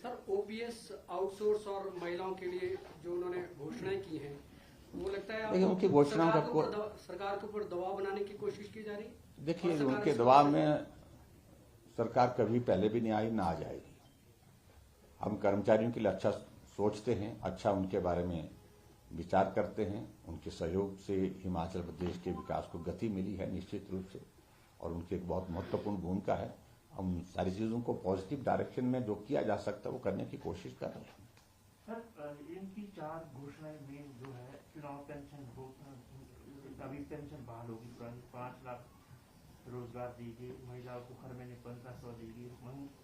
Sir OPS outsource और महिलाओं के लिए जो उन्होंने घोषणाएं की हैं, वो लगता है देखिए उनकी घोषणाओं का सरकार के ऊपर दबाव बनाने की कोशिश की जा रही है। देखिए उनके दबाव में सरकार कभी पहले भी नहीं आई, ना आ जाएगी। हम कर्मचारियों के लिए अच्छा सोचते हैं, अच्छा उनके बारे में विचार करते हैं। उनके सहयोग से हिमाचल प्रदेश के विकास को गति मिली है निश्चित रूप से, और उनकी एक बहुत महत्वपूर्ण भूमिका है। हम सारी चीजों को पॉजिटिव डायरेक्शन में जो किया जा सकता है वो करने की कोशिश कर रहे हैं। सर इनकी 4 घोषणाएं मेन जो है, चुनाव पेंशन हो, अभी पेंशन बहाल होगी, 5 लाख रोजगार दीजिए, महिलाओं को हर महीने 1500 दीजिए,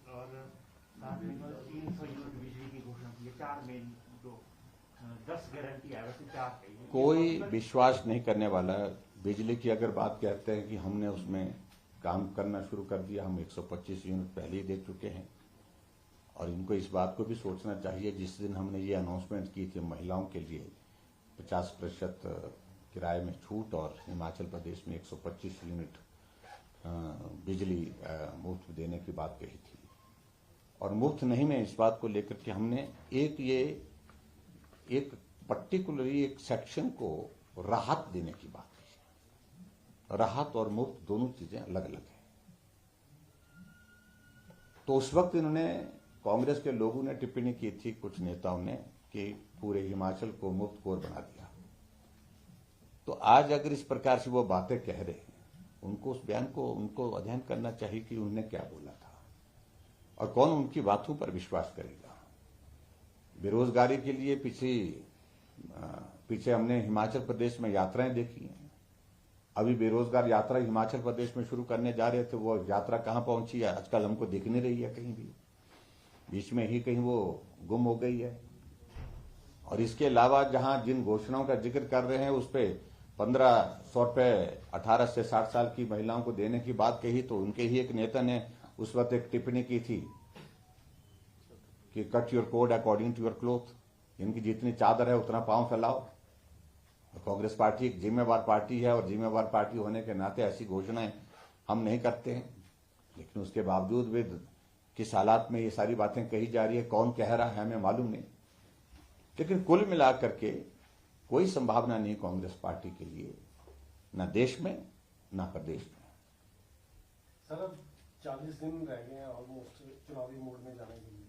और साथ में 300 यूनिट बिजली की घोषणा की है। 4 मेन जो 10 गारंटी है, वैसे 4 चाहिए। कोई विश्वास नहीं करने वाला। बिजली की अगर बात कहते हैं कि हमने उसमें काम करना शुरू कर दिया, हम 125 यूनिट पहले ही दे चुके हैं। और इनको इस बात को भी सोचना चाहिए, जिस दिन हमने ये अनाउंसमेंट की थी महिलाओं के लिए 50% किराए में छूट और हिमाचल प्रदेश में 125 यूनिट बिजली मुफ्त देने की बात कही थी। और मुफ्त नहीं में इस बात को लेकर के हमने एक पर्टिकुलरली एक सेक्शन को राहत देने की बात की। राहत और मुफ्त दोनों चीजें अलग अलग हैं। तो उस वक्त इन्होंने, कांग्रेस के लोगों ने टिप्पणी की थी, कुछ नेताओं ने, कि पूरे हिमाचल को मुफ्त कोर बना दिया। तो आज अगर इस प्रकार से वो बातें कह रहे हैं, उनको उस बयान को उनको अध्ययन करना चाहिए कि उन्होंने क्या बोला था और कौन उनकी बातों पर विश्वास करेगा। बेरोजगारी के लिए पीछे हमने हिमाचल प्रदेश में यात्राएं देखी हैं। अभी बेरोजगार यात्रा हिमाचल प्रदेश में शुरू करने जा रहे थे, वो यात्रा कहां पहुंची है आजकल हमको दिख नहीं रही है कहीं भी, बीच में ही कहीं वो गुम हो गई है। और इसके अलावा जहां जिन घोषणाओं का जिक्र कर रहे हैं उस पे 1500 रुपए 18 से 60 साल की महिलाओं को देने की बात कही, तो उनके ही एक नेता ने उस वक्त एक टिप्पणी की थी कि cut your code according to your cloth, इनकी जितनी चादर है उतना पांव फैलाओ। कांग्रेस पार्टी एक जिम्मेवार पार्टी है और जिम्मेवार पार्टी होने के नाते ऐसी घोषणाएं हम नहीं करते हैं, लेकिन उसके बावजूद भी किस हालात में ये सारी बातें कही जा रही है, कौन कह रहा है हमें मालूम नहीं। लेकिन कुल मिलाकर के कोई संभावना नहीं कांग्रेस पार्टी के लिए, न देश में न प्रदेश में। सर अब 40 दिन रह गए हैं ऑलमोस्ट चुनावी मोड में जाने के लिए,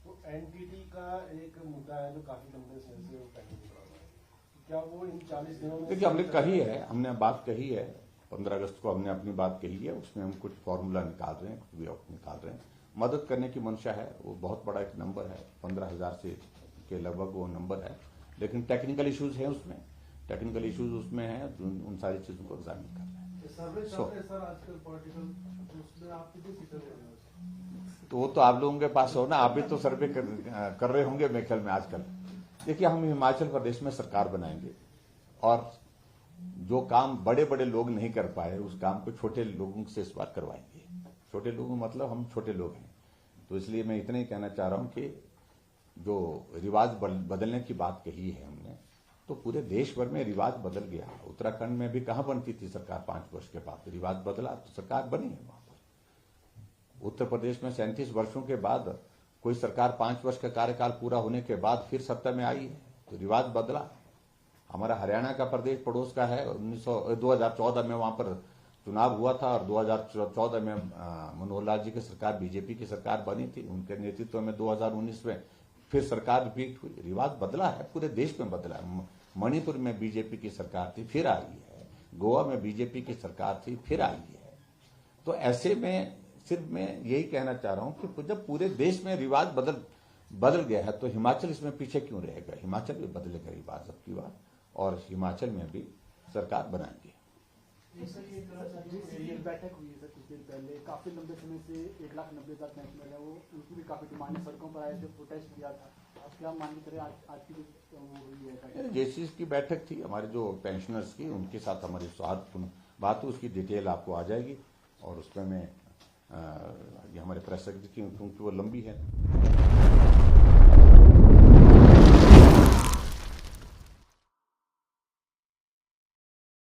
तो एनटीटी का एक मुद्दा है जो काफी लंबे समय से पेंडिंग पड़ा हुआ है। क्या वो इन 40 दिनों में, देखिए हमने कही है, हमने बात कही है, 15 अगस्त को हमने अपनी बात कही है, उसमें हम कुछ फॉर्मूला निकाल रहे हैं, कुछ वे निकाल रहे हैं। मदद करने की मंशा है, वो बहुत बड़ा एक नंबर है, 15,000 से के लगभग वो नंबर है। लेकिन टेक्निकल इश्यूज हैं उसमें, टेक्निकल इश्यूज उसमें हैं, उन सारी चीजों को एग्जामिन कर रहे हैं। तो वो तो आप लोगों के पास हो ना, आप भी तो सर्वे कर रहे होंगे मेरे ख्याल में आजकल। देखिए हम हिमाचल प्रदेश में सरकार बनाएंगे और जो काम बड़े बड़े लोग नहीं कर पाए उस काम को छोटे लोगों से इस बार करवाएंगे। छोटे लोग मतलब हम छोटे लोग हैं, तो इसलिए मैं इतना ही कहना चाह रहा हूं कि जो रिवाज बदलने की बात कही है हमने, तो पूरे देश भर में रिवाज बदल गया। उत्तराखंड में भी कहां बनती थी सरकार 5 वर्ष के बाद, रिवाज बदला तो सरकार बनी है वहां पर। उत्तर प्रदेश में 37 वर्षों के बाद कोई सरकार 5 वर्ष का कार्यकाल पूरा होने के बाद फिर सत्ता में आई है, तो रिवाज बदला। हमारा हरियाणा का प्रदेश पड़ोस का है, 2014 में वहां पर चुनाव हुआ था और 2014 में मनोहर लाल जी की सरकार, बीजेपी की सरकार बनी थी, उनके नेतृत्व में 2019 में फिर सरकार रिपीट हुई। रिवाज बदला है, पूरे देश में बदला है। मणिपुर में बीजेपी की सरकार थी, फिर आई है। गोवा में बीजेपी की सरकार थी, फिर आई है। तो ऐसे में सिर्फ मैं यही कहना चाह रहा हूं कि जब पूरे देश में रिवाज बदल गया है तो हिमाचल इसमें पीछे क्यों रहेगा। हिमाचल भी बदलेगा रिवाज अब की बार, और हिमाचल में भी सरकार बनाएंगे। एक बैठक हुई है सर कुछ दिन पहले, काफी लंबे समय से 1,90,000 पेंशनर है, वो उनकी भी काफी डिमांड है, सड़कों पर आए थे, प्रोटेस्ट किया था। आप क्या मान के चले आज की जो हुई है जैसी इसकी बैठक थी हमारे जो पेंशनर्स की, उनके साथ हमारी सौहार्दपूर्ण बात हुई, उसकी डिटेल आपको आ जाएगी और उसमें मैं ये हमारे प्रेस सेक्रेटरी की, क्योंकि वो लंबी है।